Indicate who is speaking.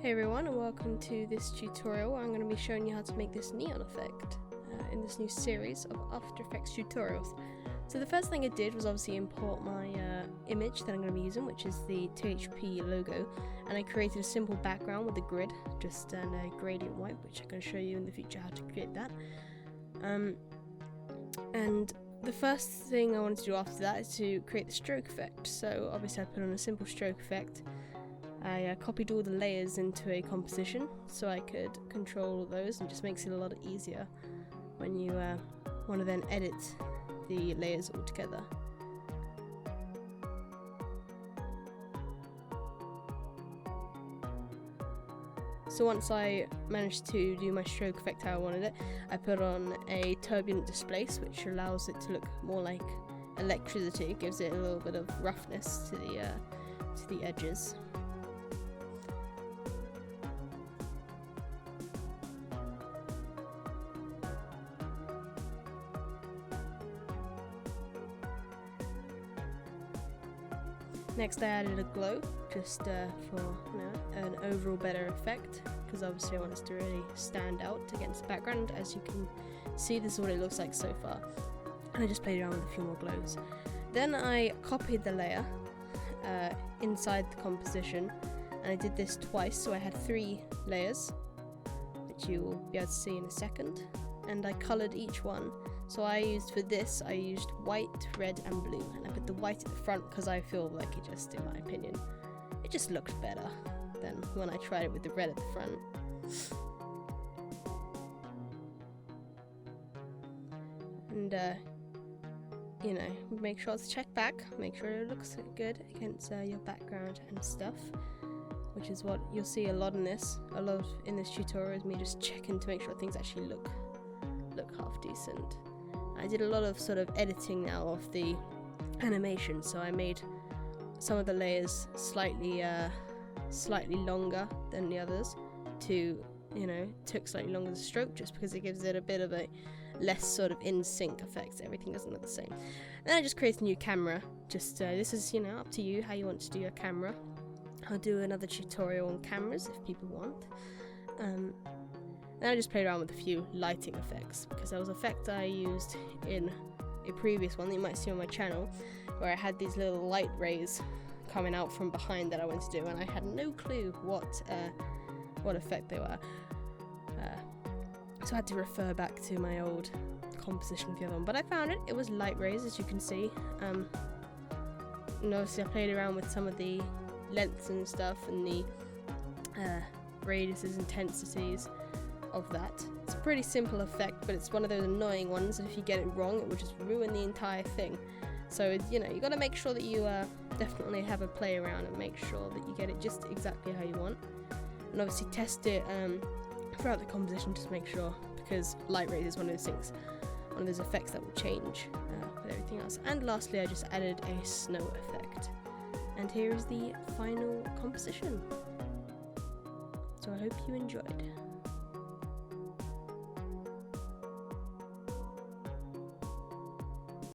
Speaker 1: Hey everyone, and welcome to this tutorial where I'm going to be showing you how to make this neon effect in this new series of After Effects tutorials. So the first thing I did was obviously import my image that I'm going to be using, which is the THP logo, and I created a simple background with a grid, just a gradient white, which I'm going to show you in the future how to create that. And the first thing I wanted to do after that is to create the stroke effect. So obviously I put on a simple stroke effect. I copied all the layers into a composition so I could control those, and just makes it a lot easier when you want to then edit the layers all together. So once I managed to do my stroke effect how I wanted it, I put on a turbulent displace, which allows it to look more like electricity. It gives it a little bit of roughness to the edges. Next I added a glow, just for an overall better effect, because obviously I want us to really stand out against the background. As you can see, this is what it looks like so far, and I just played around with a few more glows. Then I copied the layer inside the composition, and I did this twice, so I had 3 layers, which you will be able to see in a second, and I coloured each one. So I used white, red and blue, and I put the white at the front because I feel like it just, in my opinion, it just looked better than when I tried it with the red at the front. And you know, make sure to check back, make sure it looks good against your background and stuff, which is what you'll see a lot in this tutorial, is me just checking to make sure things actually look half decent. I did a lot of sort of editing now of the animation, so I made some of the layers slightly longer than the others took slightly longer to stroke, just because it gives it a bit of a less sort of in sync effect. Everything doesn't look the same. Then I just created a new camera. Just this is up to you how you want to do your camera. I'll do another tutorial on cameras if people want. Then I just played around with a few lighting effects, because there was an effect I used in a previous one that you might see on my channel, where I had these little light rays coming out from behind that I wanted to do, and I had no clue what effect they were. So I had to refer back to my old composition of the other one, but I found it. It was light rays, as you can see. And obviously I played around with some of the lengths and stuff, and the radiuses, intensities of that. It's a pretty simple effect, but it's one of those annoying ones that if you get it wrong, it will just ruin the entire thing. So you got to make sure that you definitely have a play around and make sure that you get it just exactly how you want, and obviously test it throughout the composition, just make sure, because light rays is one of those things, one of those effects that will change with everything else. And lastly, I just added a snow effect, and here is the final composition. So I hope you enjoyed.